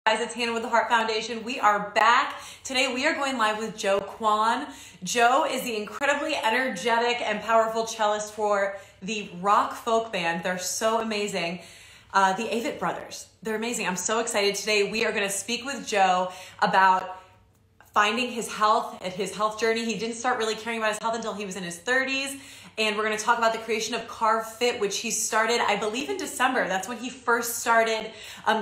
Guys, it's Hannah with the Heart Foundation. We are back. Today we are going live with Joe Kwon. Joe is the incredibly energetic and powerful cellist for the rock folk band. They're so amazing. The Avett Brothers. They're amazing. I'm so excited. Today we are going to speak with Joe about finding his health and his health journey. He didn't start really caring about his health until he was in his 30s. And we're going to talk about the creation of Carve Fit, which he started, I believe, in December. That's when he first started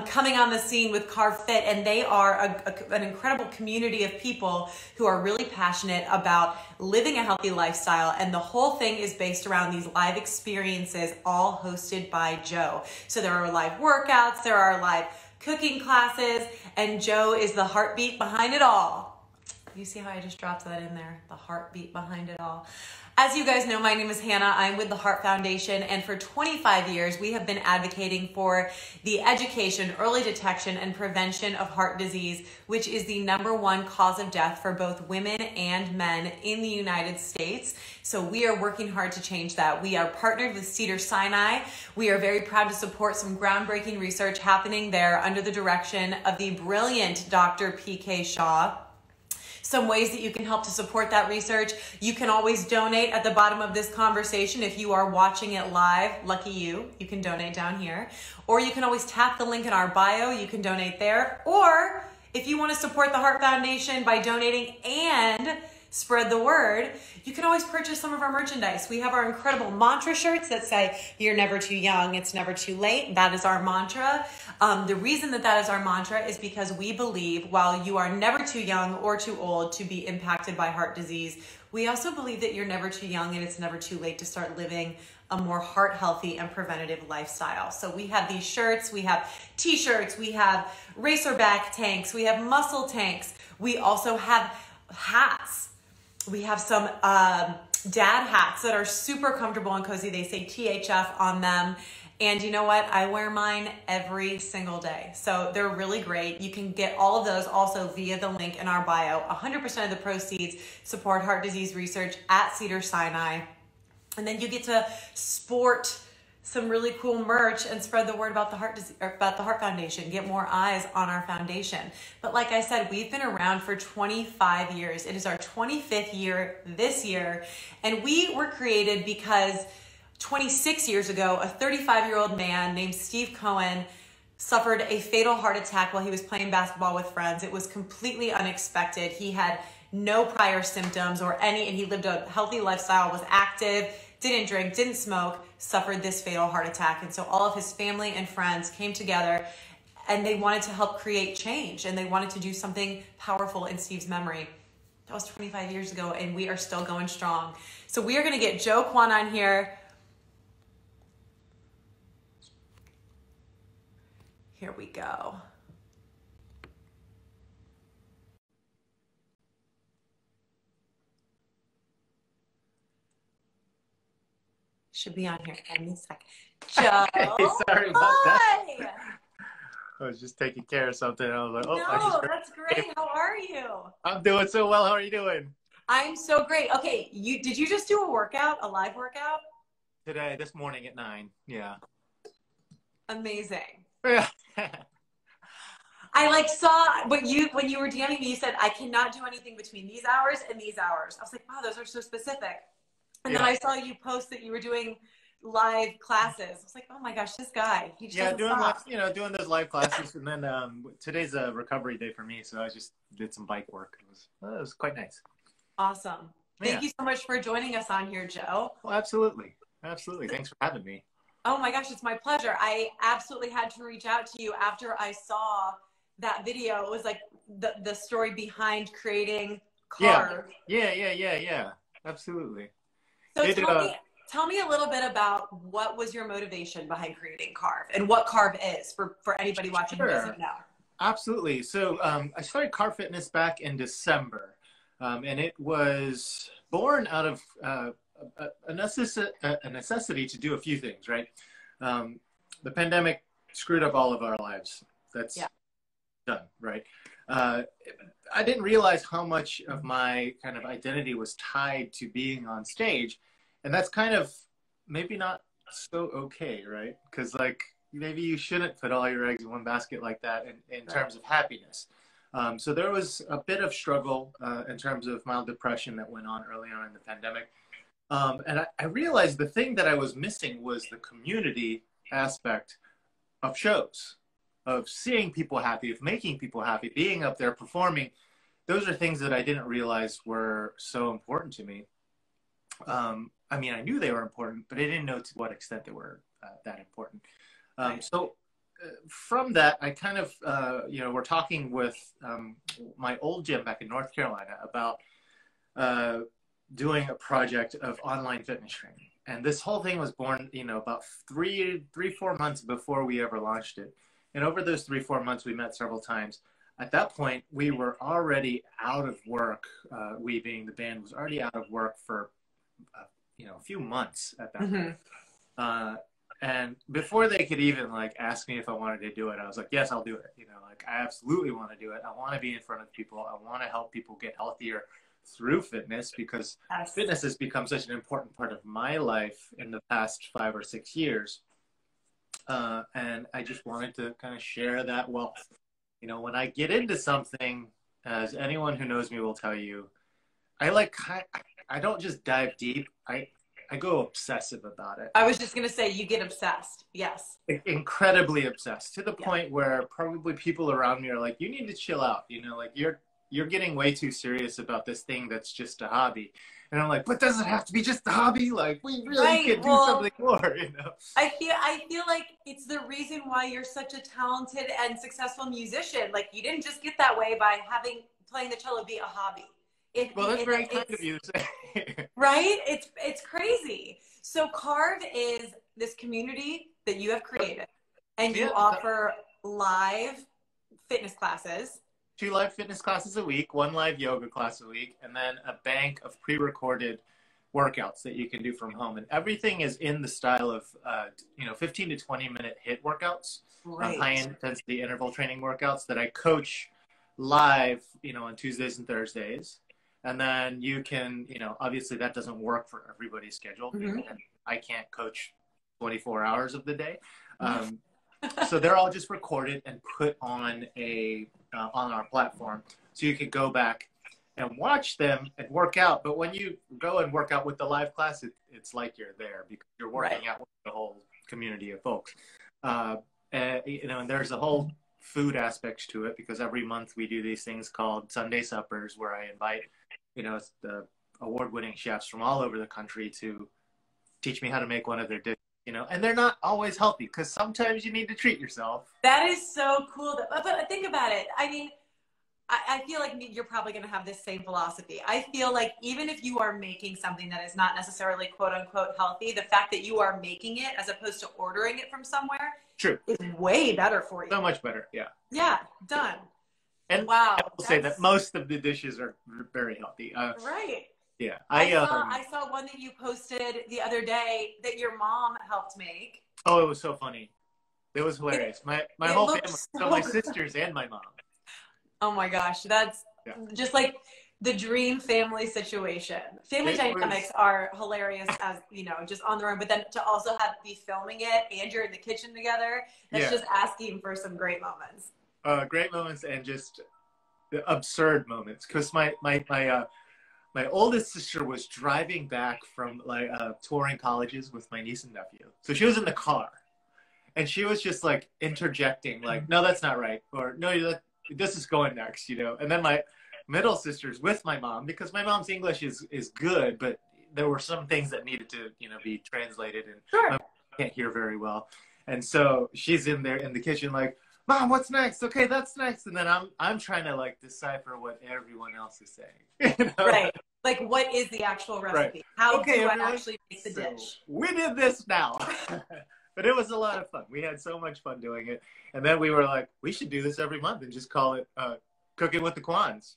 coming on the scene with Carve Fit. And they are an incredible community of people who are really passionate about living a healthy lifestyle. And the whole thing is based around these live experiences, all hosted by Joe. So there are live workouts, there are live cooking classes, and Joe is the heartbeat behind it all. You see how I just dropped that in there? The heartbeat behind it all. As you guys know, my name is Hannah. I'm with the Heart Foundation, and for 25 years, we have been advocating for the education, early detection, and prevention of heart disease, which is the #1 cause of death for both women and men in the United States. So we are working hard to change that. We are partnered with Cedars-Sinai. We are very proud to support some groundbreaking research happening there under the direction of the brilliant Dr. P.K. Shaw. Some ways that you can help to support that research. You can always donate at the bottom of this conversation. If you are watching it live, lucky you, you can donate down here. Or you can always tap the link in our bio. You can donate there. Or if you want to support the Heart Foundation by donating and spread the word, you can always purchase some of our merchandise. We have our incredible mantra shirts that say, "You're never too young, it's never too late." That is our mantra. The reason that is our mantra is because we believe while you are never too young or too old to be impacted by heart disease, we also believe that you're never too young and it's never too late to start living a more heart healthy and preventative lifestyle. So we have these shirts, we have t-shirts, we have racerback tanks, we have muscle tanks. We also have hats. We have some dad hats that are super comfortable and cozy. They say THF on them. And you know what? I wear mine every single day. So they're really great. You can get all of those also via the link in our bio. 100% of the proceeds support heart disease research at Cedars-Sinai. And then you get to sport some really cool merch and spread the word about the Heart Foundation, get more eyes on our foundation. But like I said, we've been around for 25 years. It is our 25th year this year. And we were created because 26 years ago, a 35-year-old man named Steve Cohen suffered a fatal heart attack while he was playing basketball with friends. It was completely unexpected. He had no prior symptoms and he lived a healthy lifestyle, was active, didn't drink, didn't smoke, suffered this fatal heart attack. And so all of his family and friends came together and they wanted to help create change and they wanted to do something powerful in Steve's memory. That was 25 years ago and we are still going strong. So we are going to get Joe Kwon on here. Here we go. Should be on here any second. Joe. Hey, sorry about that. Hi. I was just taking care of something. I was like, oh, No, that's great. How are you? I'm doing so well. How are you doing? I'm so great. Okay, did you just do a workout, a live workout? Today, this morning at 9. Yeah. Amazing. Yeah. I saw when you were DMing me, you said I cannot do anything between these hours and these hours. I was like, wow, those are so specific. And then I saw you post that you were doing live classes. I was like, oh my gosh, this guy. He just doesn't stop. Doing those live classes, and then today's a recovery day for me, so I just did some bike work. It was quite nice. Awesome. Thank you so much for joining us on here, Joe. Well, absolutely. Thanks for having me. Oh my gosh, it's my pleasure. I absolutely had to reach out to you after I saw that video. It was like the story behind creating Carve. Yeah. Absolutely. So tell me a little bit about what was your motivation behind creating Carve and what Carve is for anybody watching who doesn't know. Absolutely. So I started Carve Fitness back in December, and it was born out of a necessity to do a few things, right? The pandemic screwed up all of our lives. That's done, right? I didn't realize how much of my kind of identity was tied to being on stage. And that's kind of maybe not so okay, right? Because maybe you shouldn't put all your eggs in one basket like that in Right. terms of happiness. So there was a bit of struggle in terms of mild depression that went on early on in the pandemic. And I realized the thing that I was missing was the community aspect of shows, of seeing people happy, of making people happy, being up there performing. Those are things that I didn't realize were so important to me. I mean, I knew they were important, but I didn't know to what extent they were that important. Right. So from that, I kind of, we're talking with my old gym back in North Carolina about uh, doing a project of online fitness training. And this whole thing was born, about 4 months before we ever launched it. And over those 4 months, we met several times. At that point, we were already out of work. We being the band was already out of work for, a few months at that point. And before they could even like ask me if I wanted to do it, I was like, yes, I'll do it. Like I absolutely want to do it. I want to be in front of people. I want to help people get healthier through fitness because Yes. fitness has become such an important part of my life in the past 5 or 6 years. And I just wanted to kind of share that wealth. When I get into something, as anyone who knows me will tell you, I don't just dive deep. I go obsessive about it. I was just going to say, you get obsessed. Yes. Incredibly obsessed to the point where probably people around me are like, you need to chill out. Like you're getting way too serious about this thing that's just a hobby. And I'm like, but does it have to be just a hobby? Like we really could do something more, I feel like it's the reason why you're such a talented and successful musician. Like you didn't just get that way by playing the cello be a hobby. Well, that's very kind of you to say. Right? It's crazy. So Carve is this community that you have created, and you offer live fitness classes. 2 live fitness classes a week, 1 live yoga class a week, and then a bank of pre-recorded workouts that you can do from home. And everything is in the style of, 15 to 20-minute HIIT workouts, high-intensity interval training workouts that I coach live, on Tuesdays and Thursdays. And then you can, obviously that doesn't work for everybody's schedule. And I can't coach 24 hours of the day. So they're all just recorded and put on on our platform. So you could go back and watch them and work out. But when you go and work out with the live class, it's like you're there because you're working out with the whole community of folks. And there's a whole food aspect to it because every month we do these things called Sunday suppers where I invite the award-winning chefs from all over the country to teach me how to make one of their dishes, and they're not always healthy because sometimes you need to treat yourself. That is so cool. But think about it. I mean, I feel like you're probably going to have this same philosophy. I feel like even if you are making something that is not necessarily quote unquote healthy, the fact that you are making it as opposed to ordering it from somewhere is way better for you. So much better. Yeah. Yeah. Done. And wow. I will say that most of the dishes are very healthy. Right. Yeah. I saw one that you posted the other day that your mom helped make. Oh, it was so funny. It was hilarious. My whole family, so my sisters and my mom. Oh my gosh. That's just like the dream family situation. Family dynamics are hilarious as, just on their own, but then to also be filming it and you're in the kitchen together, that's just asking for some great moments. Great moments and just absurd moments. Because my oldest sister was driving back from touring colleges with my niece and nephew. So she was in the car, and she was just like interjecting, like, "No, that's not right," or "No, this is going next," And then my middle sister's with my mom because my mom's English is good, but there were some things that needed to be translated, and my mom can't hear very well, and so she's in there in the kitchen like, "Mom, what's next? Okay, that's next." And then I'm trying to like decipher what everyone else is saying. Right. Like what is the actual recipe? How do I actually make the dish? We did this now. But it was a lot of fun. We had so much fun doing it. And then we were like, we should do this every month and just call it Cooking with the Kwons,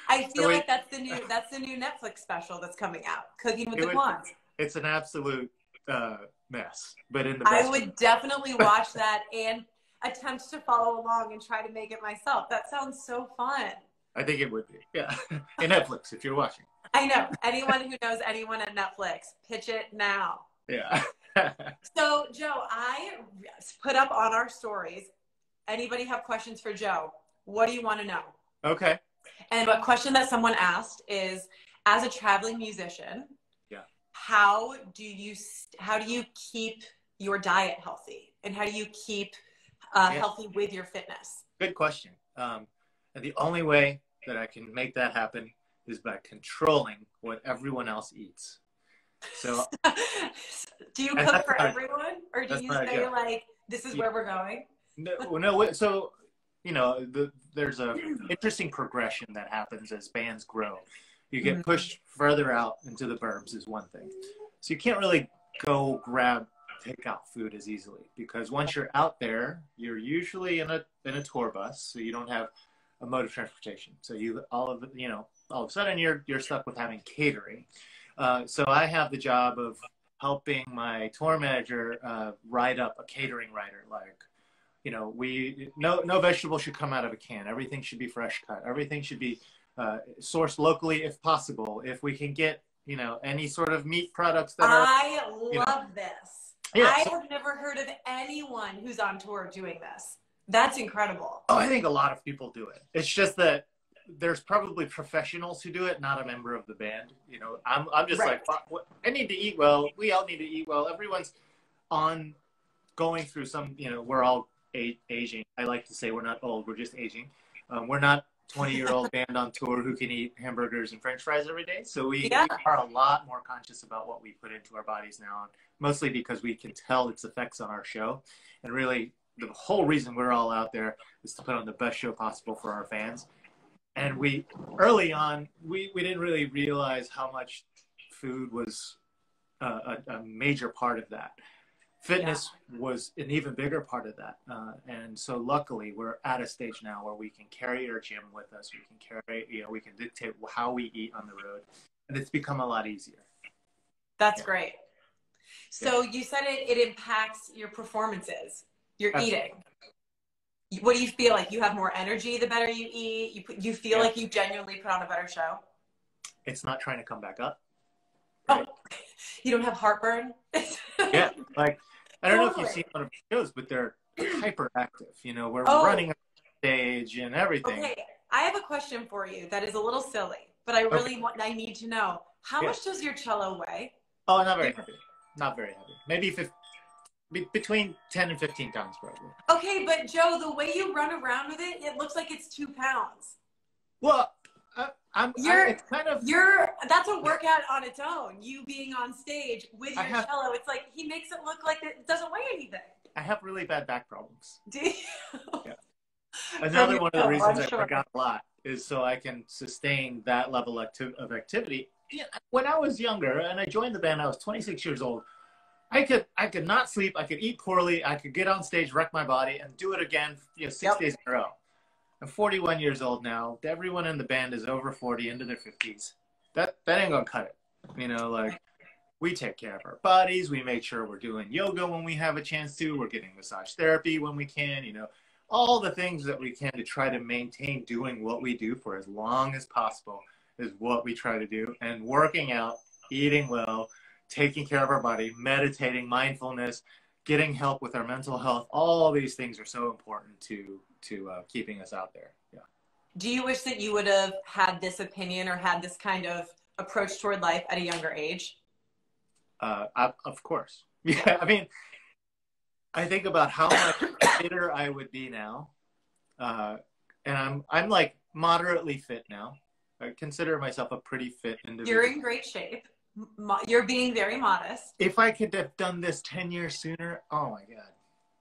I feel like that's the new Netflix special that's coming out, Cooking with the Kwons. It's an absolute mess, but in the best I would definitely watch that and attempt to follow along and try to make it myself. That sounds so fun. I think it would be. Yeah. And Netflix, if you're watching. I know. Anyone who knows anyone at Netflix, pitch it now. Yeah. So, Joe, I put up on our stories. Anybody have questions for Joe? What do you want to know? Okay. And a question that someone asked is, as a traveling musician, Yeah. how do you keep your diet healthy, and how do you keep Yeah. healthy with your fitness? Good question. And the only way that I can make that happen is by controlling what everyone else eats. So, Do you and cook for everyone, or do that's you not a say joke. like, this is Yeah. where we're going? No. So, there's a interesting progression that happens as bands grow. You get Mm-hmm. pushed further out into the burbs is one thing. So you can't really go grab takeout food as easily because once you're out there, you're usually in a tour bus, so you don't have a mode of transportation. So all of a sudden you're stuck with having catering. So I have the job of helping my tour manager write up a catering writer. Like, no vegetable should come out of a can. Everything should be fresh cut. Everything should be sourced locally if possible. If we can get any sort of meat products that are I you know love this. yeah. I So, have never heard of anyone who's on tour doing this. That's incredible. I think a lot of people do it. It's just that there's probably professionals who do it, not a member of the band. I'm just Right. like, I need to eat well. We all need to eat well. Everyone's on going through some. We're all aging. I like to say we're not old. We're just aging. We're not 20-year-old band on tour who can eat hamburgers and French fries every day. So Yeah. we are a lot more conscious about what we put into our bodies now, mostly because we can tell its effects on our show. And really, the whole reason we're all out there is to put on the best show possible for our fans. And early on, we didn't really realize how much food was a major part of that. Fitness was an even bigger part of that. And so luckily we're at a stage now where we can carry our gym with us. We can dictate how we eat on the road, and it's become a lot easier. That's great. So you said it impacts your performances, your eating. What do you feel like? You have more energy the better you eat? You feel like you genuinely put on a better show? It's not trying to come back up. Right? Oh, you don't have heartburn? Yeah. Like, I don't know if you've seen one of the shows, but they're hyperactive. We're running on stage and everything. Okay. I have a question for you that is a little silly, but I need to know. How much does your cello weigh? Oh, not very heavy. Not very heavy. Maybe between 10 and 15 pounds, probably. Okay, but Joe, the way you run around with it, it looks like it's 2 pounds. Well, that's a workout on its own. You being on stage with your cello, it's like he makes it look like it doesn't weigh anything. I have really bad back problems. Do you? Yeah. Another one of the reasons I forgot a lot is so I can sustain that level of activity. Yeah, when I was younger and I joined the band, I was 26 years old. I could not sleep. I could eat poorly. I could get on stage, wreck my body, and do it again. 6 days in a row. I'm 41 years old now. Everyone in the band is over 40, into their 50s. That ain't gonna cut it. We take care of our bodies. We make sure we're doing yoga when we have a chance to. We're getting massage therapy when we can. All the things that we can to try to maintain doing what we do for as long as possible is what we try to do. And working out, eating well, taking care of our body, meditating, mindfulness, getting help with our mental health. All these things are so important to keeping us out there. Yeah. Do you wish that you would have had this opinion or had this kind of approach toward life at a younger age? Of course. Yeah. I mean, I think about how much fitter I would be now. And I'm like moderately fit now. I consider myself a pretty fit individual. You're in great shape. You're being very modest. If I could have done this 10 years sooner, oh my God.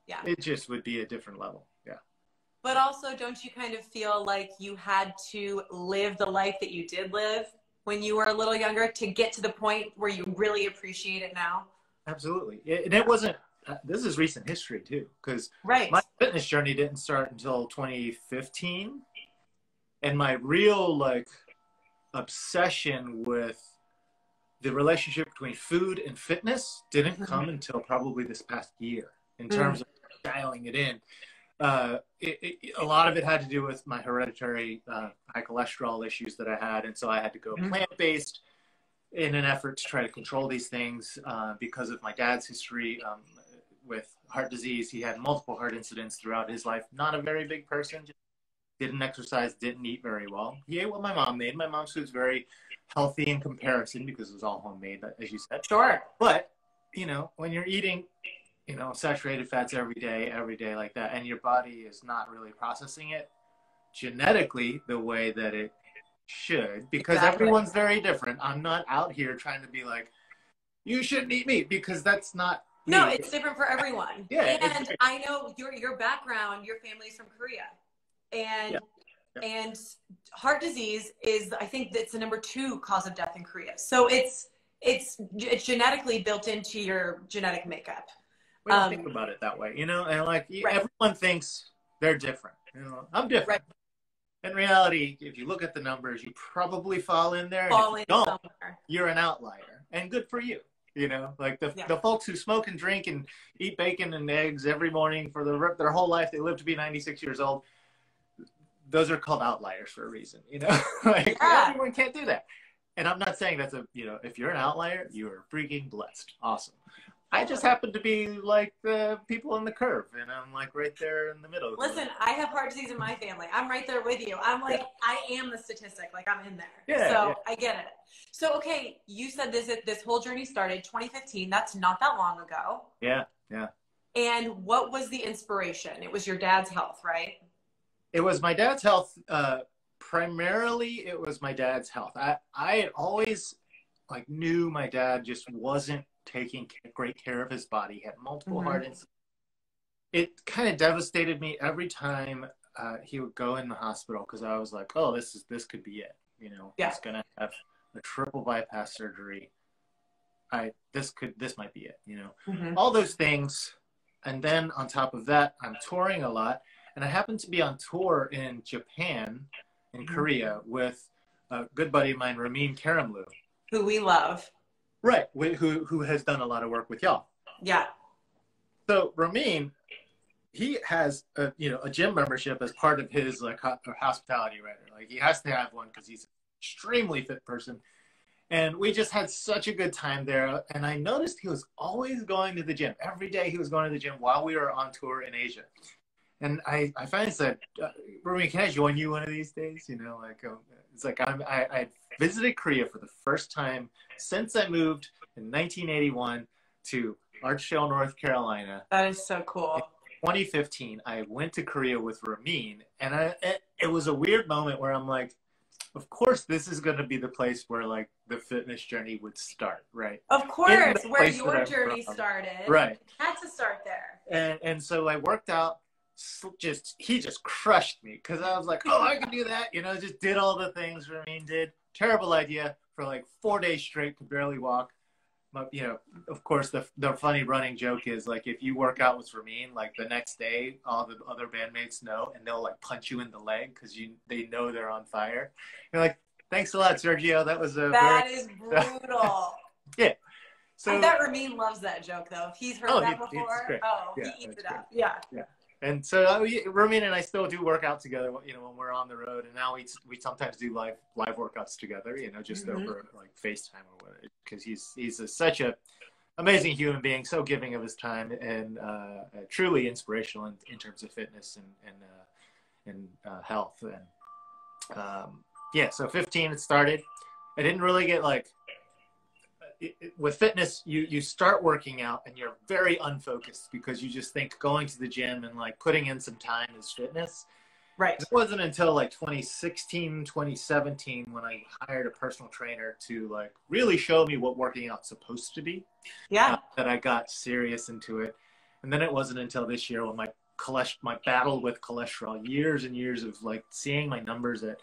Yeah. It just would be a different level. Yeah. But also, don't you kind of feel like you had to live the life that you did live when you were a little younger to get to the point where you really appreciate it now? Absolutely. And it wasn't, this is recent history too, because my fitness journey didn't start until 2015. And my real obsession with the relationship between food and fitness didn't come until probably this past year in terms of dialing it in. A lot of it had to do with my hereditary high cholesterol issues that I had. And so I had to go plant-based. in an effort to try to control these things because of my dad's history with heart disease. He had multiple heart incidents throughout his life. Not a very big person, just didn't exercise, didn't eat very well. He ate what my mom made. My mom's food's very healthy in comparison because it was all homemade, as you said. Sure. But, you know, when you're eating, you know, saturated fats every day like that, and your body is not really processing it genetically the way that it should, because everyone's very different. I'm not out here trying to be like, you shouldn't eat meat, because that's not me. No, it's different for everyone. Yeah, and I know your background, your family's from Korea, and and heart disease is, I think that's the #2 cause of death in Korea. So it's genetically built into your genetic makeup. We don't think about it that way, you know, and like everyone thinks they're different. You know, I'm different. In reality, if you look at the numbers, you probably fall in there. And if you don't, you're an outlier, and good for you. You know, like the folks who smoke and drink and eat bacon and eggs every morning for their whole life, they live to be 96 years old. Those are called outliers for a reason, you know. Like everyone can't do that. And I'm not saying that's you know, if you're an outlier, you are freaking blessed. Awesome. I just happen to be like the people in the curve, and I'm like right there in the middle. Listen, I have heart disease in my family. I'm right there with you. I'm like, I am the statistic. Like, I'm in there. I get it. So, okay, you said this whole journey started 2015. That's not that long ago. Yeah. And what was the inspiration? It was your dad's health, right? It was my dad's health. Primarily, it was my dad's health. I had always like knew my dad just wasn't taking great care of his body. He had multiple heart incidents. It kind of devastated me every time he would go in the hospital, because I was like, oh, this could be it. You know, he's gonna have a triple bypass surgery. This might be it. You know, all those things. And then on top of that, I'm touring a lot, and I happened to be on tour in Japan, in Korea, with a good buddy of mine, Ramin Karimloo, who we love. Right, who has done a lot of work with y'all. Yeah. So Ramin, he has a gym membership as part of his like hospitality writer. Like he has to have one because he's an extremely fit person. And we just had such a good time there. And I noticed he was always going to the gym. Every day he was going to the gym while we were on tour in Asia. And I finally said, Ramin, can I join you one of these days? You know, like it's like I visited Korea for the first time since I moved in 1981 to Archville, North Carolina. That is so cool. In 2015, I went to Korea with Ramin, and it was a weird moment where I'm like, of course, this is going to be the place where like the fitness journey would start, right? Of course, where your journey started. Right. Had to start there. And so I worked out. He just crushed me, because I was like, oh, I can do that. You know, just did all the things Ramin did. Terrible idea. For like 4 days straight, could barely walk. But, you know, of course, the funny running joke is like, if you work out with Ramin, like the next day, all the other bandmates know, and they'll like punch you in the leg because they know they're on fire. You're like, thanks a lot, Sergio. That was that is brutal. Yeah. So I bet Ramin loves that joke though. If he's heard that before, he eats it up. Yeah. And so Ramin and I still do work out together, you know, when we're on the road. And now we sometimes do live workouts together, you know, just over like FaceTime or whatever. Because he's such a amazing human being, so giving of his time, and truly inspirational in terms of fitness and health. And so 15 it started. I didn't really get like. With fitness, you start working out and you're very unfocused, because you just think going to the gym and like putting in some time is fitness. Right. It wasn't until like 2016, 2017 when I hired a personal trainer to like really show me what working out's supposed to be. Yeah. That I got serious into it. And then it wasn't until this year when my battle with cholesterol, years and years of like seeing my numbers at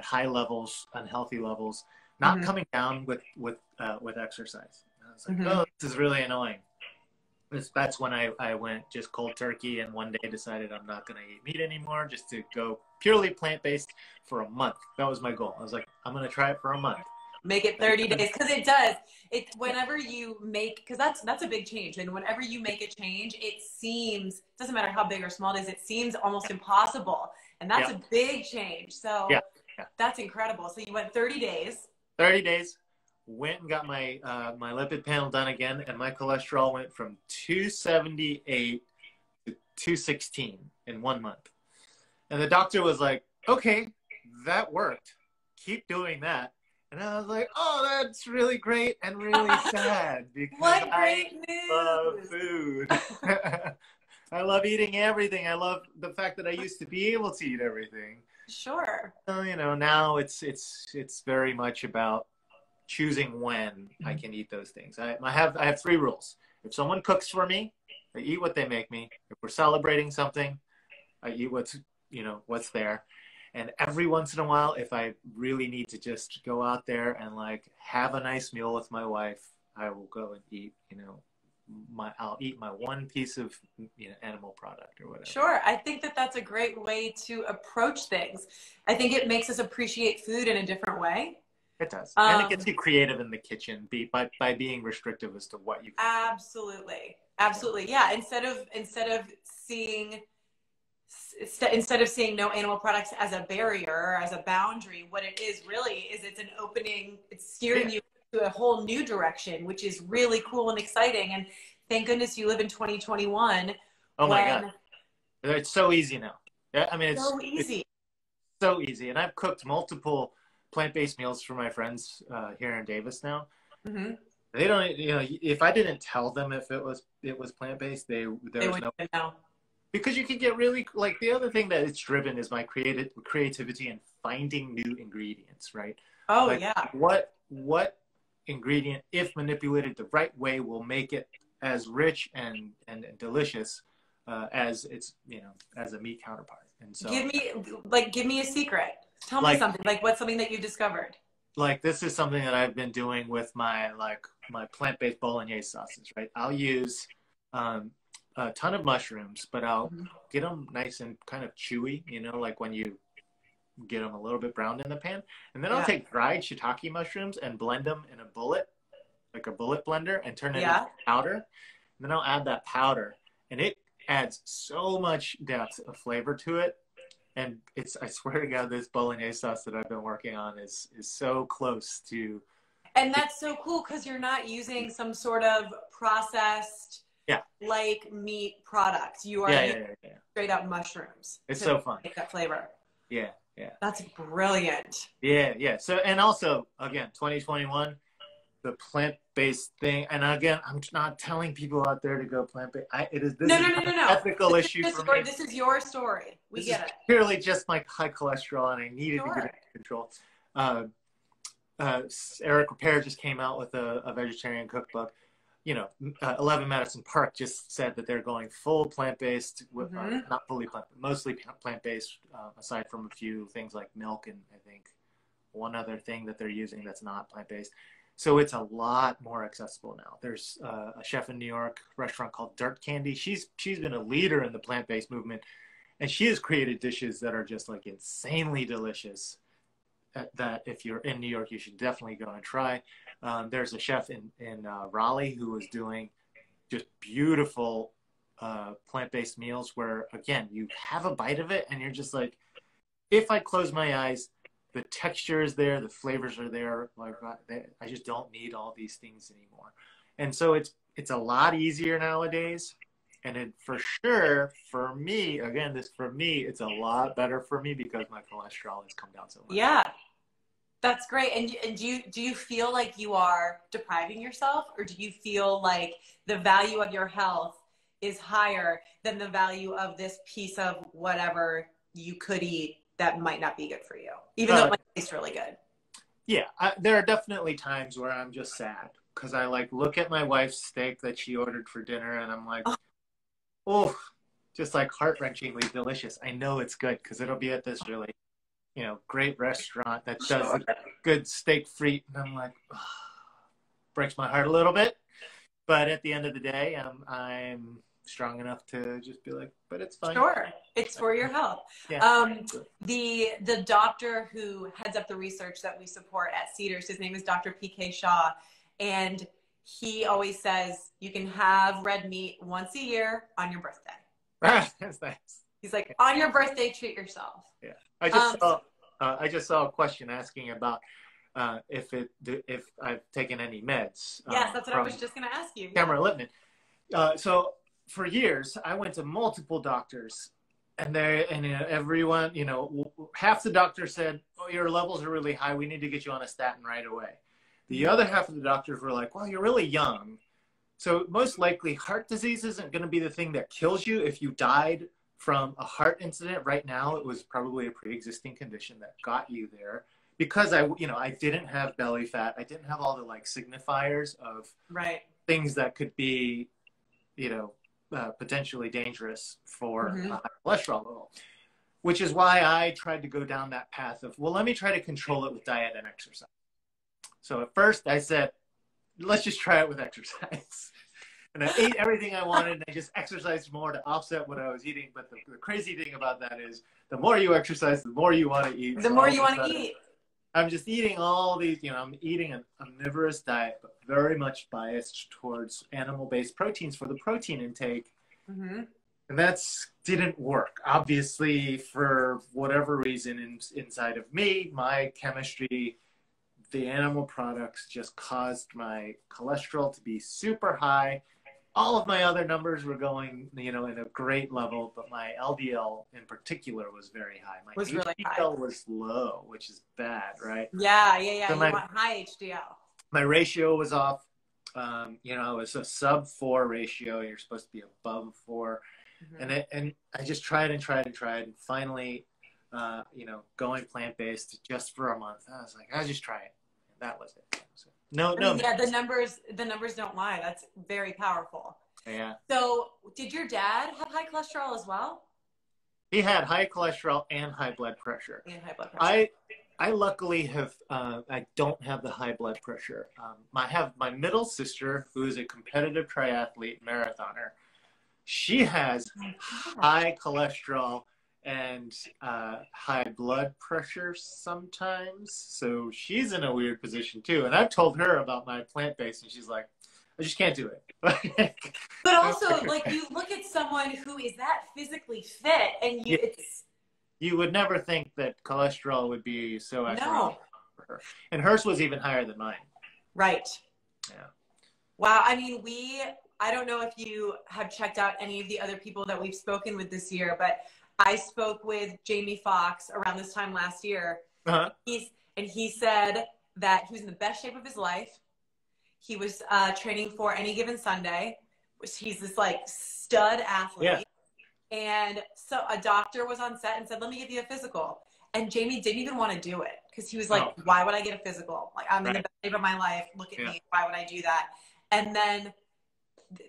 high levels, unhealthy levels, not coming down with exercise. And I was like, oh, this is really annoying. That's when I went just cold turkey, and one day decided I'm not going to eat meat anymore, just to go purely plant-based for a month. That was my goal. I was like, I'm going to try it for a month. Make it 30 days, because it does. Whenever you make, because that's a big change. And whenever you make a change, it doesn't matter how big or small it is, it seems almost impossible. And that's a big change. So that's incredible. So you went 30 days. 30 days, went and got my my lipid panel done again, and my cholesterol went from 278 to 216 in 1 month. And the doctor was like, "Okay, that worked. Keep doing that." And I was like, "Oh, that's really great and really sad because What I great love news! food. I love eating everything. I love the fact that I used to be able to eat everything. Sure. So, you know, now it's very much about choosing when I can eat those things. I have three rules. If someone cooks for me, I eat what they make me. If we're celebrating something, I eat what's there. And every once in a while, if I really need to just go out there and like have a nice meal with my wife, I will go and eat, I'll eat my one piece of, animal product or whatever. Sure. I think that that's a great way to approach things. I think it makes us appreciate food in a different way. It does. And it gets you creative in the kitchen by being restrictive as to what you can. Absolutely. Absolutely. Yeah. Instead of seeing no animal products as a barrier or as a boundary, what it is really is it's an opening, it's steering you to a whole new direction, which is really cool and exciting. And thank goodness you live in 2021. Oh my God. It's so easy now. Yeah, I mean, it's so easy. It's so easy. And I've cooked multiple plant-based meals for my friends here in Davis now. Mm-hmm. They don't, if I didn't tell them if it was plant-based, there was no know. Because you can get really, like, the other thing that it's driven is my creativity and finding new ingredients, right? Oh, like, yeah. What ingredient, if manipulated the right way, will make it as rich and delicious as its, as a meat counterpart. And so give me a secret. Tell me something. Like, what's something that you discovered? Like, this is something that I've been doing with my plant-based bolognese sauces, right? I'll use a ton of mushrooms, but I'll get them nice and kind of chewy, like when you get them a little bit browned in the pan. And then I'll take dried shiitake mushrooms and blend them in a bullet blender, and turn it into powder. And then I'll add that powder, and it adds so much depth of flavor to it. And I swear to God, this bolognese sauce that I've been working on is so close to. And that's so cool because you're not using some sort of processed like meat product. You are using straight up mushrooms. It's so fun. Make that flavor. Yeah. That's brilliant. Yeah. So, and also, again, 2021, the plant-based thing. And again, I'm not telling people out there to go plant-based. This is an ethical issue for me. This is your story. We get it. Purely just my high cholesterol, and I needed to get it under control. Eric Repair just came out with a vegetarian cookbook. 11 Madison Park just said that they're going full plant-based, not fully mostly plant-based, aside from a few things like milk and I think one other thing that they're using that's not plant-based. So it's a lot more accessible now. There's a chef in New York restaurant called Dirt Candy. She's been a leader in the plant-based movement, and she has created dishes that are just like insanely delicious. That if you're in New York, you should definitely go and try. There's a chef in Raleigh who is doing just beautiful plant-based meals where, again, you have a bite of it and you're just like, if I close my eyes, the texture is there, the flavors are there. Like, I just don't need all these things anymore. And so it's a lot easier nowadays. And for sure, for me, it's a lot better for me because my cholesterol has come down so much. Yeah, that's great. And do you feel like you are depriving yourself, or do you feel like the value of your health is higher than the value of this piece of whatever you could eat that might not be good for you, even though it might taste really good? Yeah, there are definitely times where I'm just sad because I look at my wife's steak that she ordered for dinner and I'm like, oh, just like heart-wrenchingly delicious. I know it's good because it'll be at this really, great restaurant that does a good steak frite. And I'm like, oh, breaks my heart a little bit. But at the end of the day, I'm strong enough to just be like, but it's fine. Sure. It's for your health. Yeah. The doctor who heads up the research that we support at Cedars, his name is Dr. PK Shaw. And he always says you can have red meat once a year on your birthday. That's nice. He's like, on your birthday, treat yourself. Yeah. I just saw a question asking about if I've taken any meds. Yes, that's what I was just going to ask you. Yeah. Camerolipine. So for years, I went to multiple doctors, and everyone, half the doctors said, "Oh, your levels are really high. We need to get you on a statin right away." The other half of the doctors were like, "Well, you're really young, so most likely heart disease isn't going to be the thing that kills you. If you died from a heart incident right now, it was probably a pre-existing condition that got you there." Because I didn't have belly fat. I didn't have all the signifiers of things that could be, potentially dangerous for high cholesterol level, which is why I tried to go down that path of, well, let me try to control it with diet and exercise. So at first I said, let's just try it with exercise. And I ate everything I wanted, and I just exercised more to offset what I was eating. But the crazy thing about that is the more you exercise, the more you want to eat. The more you want to eat. I'm just eating all these, I'm eating an omnivorous diet, but very much biased towards animal-based proteins for the protein intake. And that didn't work. Obviously, for whatever reason inside of me, my chemistry, the animal products just caused my cholesterol to be super high. All of my other numbers were going, in a great level, but my LDL in particular was very high. My HDL was low, which is bad, right? Yeah. So you want high HDL. My ratio was off. It was a sub 4 ratio. You're supposed to be above 4. And I just tried and finally, going plant-based just for a month. I was like, I'll just try it. And that was it. No. Yeah, the numbers don't lie. That's very powerful. Yeah. So did your dad have high cholesterol as well? He had high cholesterol and high blood pressure. I luckily have, I don't have the high blood pressure. I have my middle sister, who is a competitive triathlete marathoner. She has high cholesterol and high blood pressure sometimes. So she's in a weird position too. And I've told her about my plant-based, and she's like, I just can't do it. But also, you look at someone who is that physically fit, and you would never think that cholesterol would be so no for her. And hers was even higher than mine. Right. Yeah. Wow. I mean, I don't know if you have checked out any of the other people that we've spoken with this year, but I spoke with Jamie Foxx around this time last year. He said that he was in the best shape of his life. He was training for Any Given Sunday. He's this stud athlete. Yeah. And so a doctor was on set and said, let me give you a physical. And Jamie didn't even want to do it because he was like, why would I get a physical? I'm in the best shape of my life. Look at me. Why would I do that? And then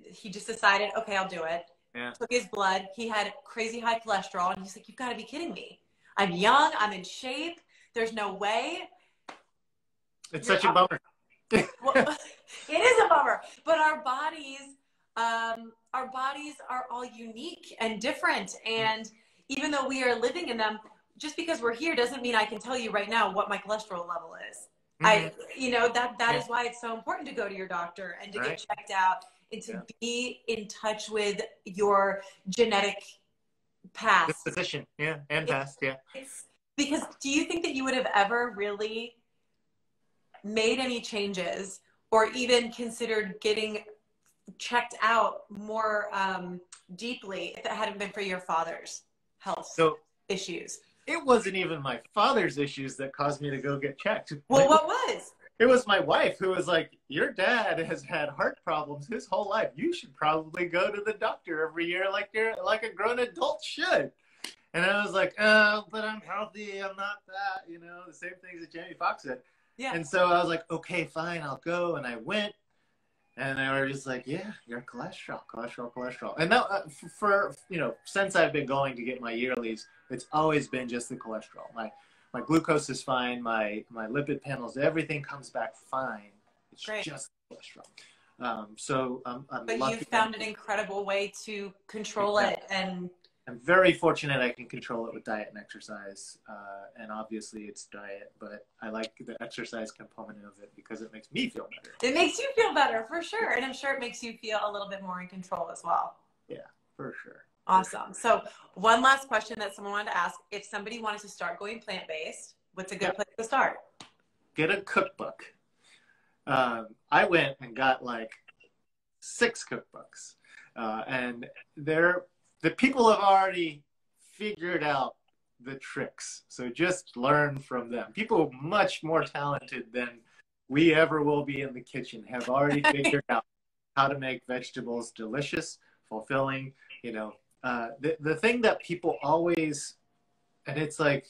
he just decided, okay, I'll do it. Yeah. Took his blood. He had crazy high cholesterol. And he's like, you've got to be kidding me. I'm young. I'm in shape. There's no way. It's such a bummer. Well, it is a bummer. But our bodies are all unique and different. And even though we are living in them, just because we're here doesn't mean I can tell you right now what my cholesterol level is. That is why it's so important to go to your doctor and to get checked out and to be in touch with your genetic past. Disposition, and past, Because do you think that you would have ever really made any changes or even considered getting checked out more deeply if it hadn't been for your father's health issues? It wasn't even my father's issues that caused me to go get checked. Well, what was? It was my wife who was like, your dad has had heart problems his whole life. You should probably go to the doctor every year like a grown adult should. And I was like, oh, but I'm healthy. I'm not that, the same things that Jamie Foxx said. Yeah. And so I was like, okay, fine, I'll go. And I went. And they were just like, yeah, your cholesterol. And that, since I've been going to get my yearlies, it's always been just the cholesterol. My glucose is fine. My lipid panels, everything comes back fine. It's just cholesterol. So I'm But lucky. You found an incredible way to control it. And I'm very fortunate I can control it with diet and exercise. And obviously it's diet, but I like the exercise component of it because it makes me feel better. It makes you feel better, for sure. And I'm sure it makes you feel a little bit more in control as well. Yeah, for sure. Awesome. So one last question that someone wanted to ask. If somebody wanted to start going plant-based, what's a good place to start? get a cookbook. I went and got like 6 cookbooks, and the people have already figured out the tricks. So just learn from them. People much more talented than we ever will be in the kitchen have already figured out how to make vegetables delicious, fulfilling. You know, the thing that people always, and it's like,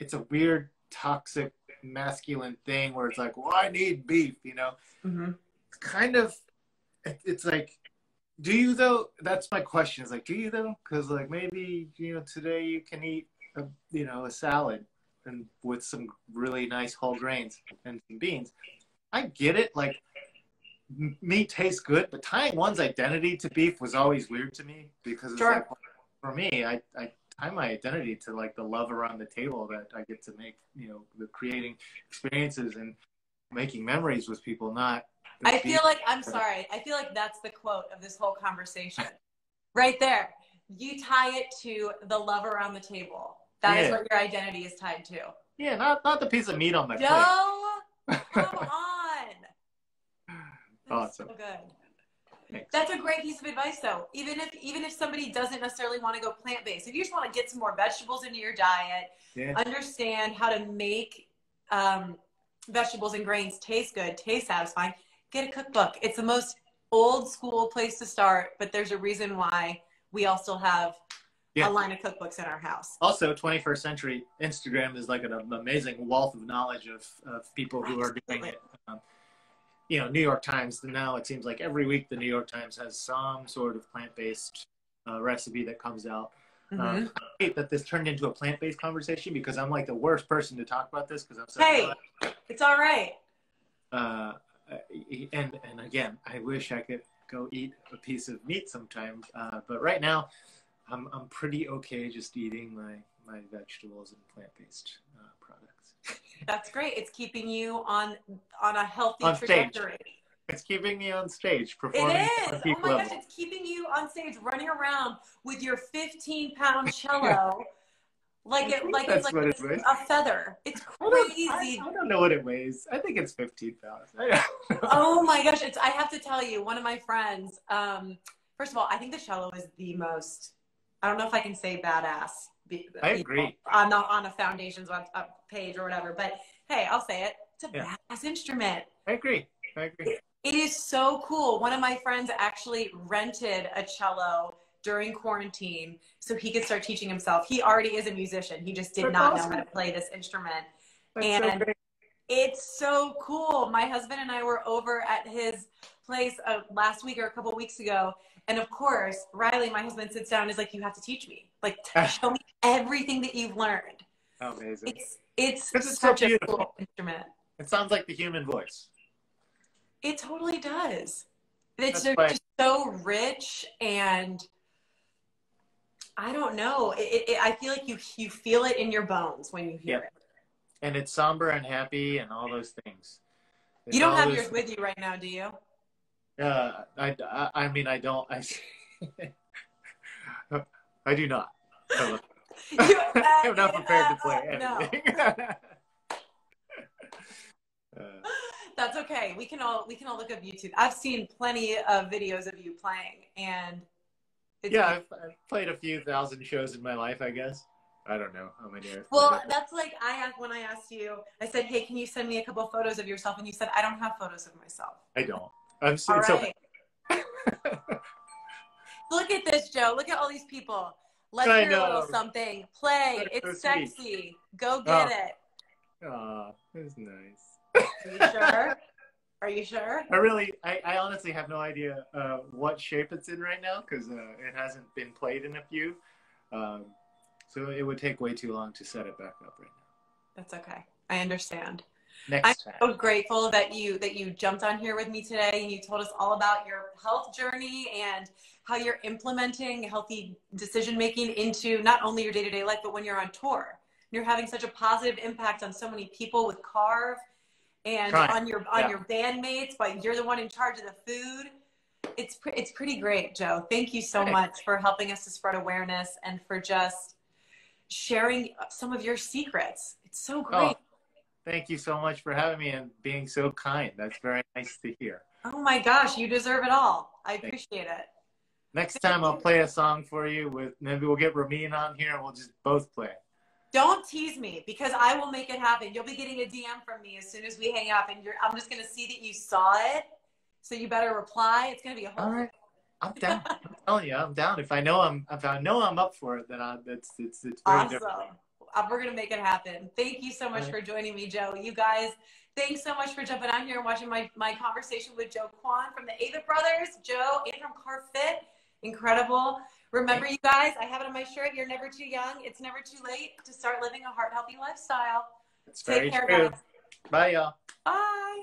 it's a weird toxic masculine thing where it's like, well, I need beef, you know. Mm-hmm. It's kind of, it's like, do you though? That's my question, is like, do you though? Because like maybe, you know, today you can eat a salad and with some really nice whole grains and some beans. I get it, like meat tastes good, but tying one's identity to beef was always weird to me, because it's like, for me, I tie my identity to like the love around the table that I get to make, you know, the creating experiences and making memories with people, not. I feel like, I'm sorry, I feel like that's the quote of this whole conversation. Right there. You tie it to the love around the table. That is what your identity is tied to. Yeah, not the piece of meat on my plate. Joe, come on. That's Awesome. so good. Thanks. That's a great piece of advice, though. Even if somebody doesn't necessarily want to go plant-based, if you just want to get some more vegetables into your diet, understand how to make vegetables and grains taste good, taste satisfying, get a cookbook. It's the most old school place to start, but there's a reason why we all still have a line of cookbooks in our house. Also, 21st century Instagram is like an amazing wealth of knowledge of people who are doing it. You know, New York Times, now it seems like every week the New York Times has some sort of plant-based recipe that comes out. I hate that this turned into a plant-based conversation, because I'm like the worst person to talk about this, because I'm so it's all right. And again, I wish I could go eat a piece of meat sometime, but right now I'm pretty okay just eating my vegetables and plant-based products. That's great. It's keeping you on a healthy trajectory. Stage. It's keeping me on stage performing. It is. Oh my gosh, it's keeping you on stage running around with your 15-pound cello like it's like a feather. It's crazy. I don't know what it weighs. I think it's 15 pounds. Oh my gosh, I have to tell you, one of my friends, first of all, I think the cello is the most, I don't know if I can say badass. I agree. On a Foundation's page or whatever, but hey, I'll say it. It's a badass instrument. I agree. It is so cool. One of my friends actually rented a cello during quarantine so he could start teaching himself. He already is a musician. He just did not know how to play this instrument. And it's so cool. My husband and I were over at his place last week or a couple weeks ago. And of course, Riley, my husband, sits down and is like, you have to teach me. Like, show me everything that you've learned. Amazing. It's such a cool instrument. It sounds like the human voice. It totally does. It's just so rich, and I don't know. I feel like you feel it in your bones when you hear it. And it's somber and happy and all those things. You don't have yours with you right now, do you? I mean, I don't. I do not. I'm not prepared to play anything. No. That's okay. We can all look up YouTube. I've seen plenty of videos of you playing, and I've played a few thousand shows in my life, I guess. I don't know how many. Well, that's like when I asked you, I said, "Hey, can you send me a couple of photos of yourself?" And you said, "I don't have photos of myself." I don't. I'm so. All right. Look at this, Joe. Look at all these people. Let's hear a little something. Play. It's so sexy. Sweet. Go get it. Oh, that's nice. Are you sure? Are you sure? I honestly have no idea what shape it's in right now, because it hasn't been played in a few. So it would take way too long to set it back up right now. That's okay. I understand. I'm so grateful that you jumped on here with me today, and you told us all about your health journey and how you're implementing healthy decision-making into not only your day-to-day life, but when you're on tour. You're having such a positive impact on so many people with Carve and on your bandmates, but you're the one in charge of the food. It's pretty great, Joe. Thank you so much for helping us to spread awareness and for just sharing some of your secrets. It's so great. Thank you so much for having me and being so kind. That's very nice to hear. Oh my gosh, you deserve it all. I appreciate it. Next time I'll play a song for you with, maybe we'll get Ramin on here and we'll just both play. Don't tease me because I will make it happen. You'll be getting a DM from me as soon as we hang up, and I'm just going to see that you saw it. So you better reply. It's going to be a whole. All right. I'm down. I'm telling you, I'm down. If I know I'm up for it, then it's very awesome. different. We're going to make it happen. Thank you so much for joining me, Joe. You guys, thanks so much for jumping on here and watching my conversation with Joe Kwon from the Ava Brothers. Joe, and from CarFit. Incredible. Remember, you guys, I have it on my shirt. You're never too young. It's never too late to start living a heart-healthy lifestyle. It's very true. Bye, y'all. Bye.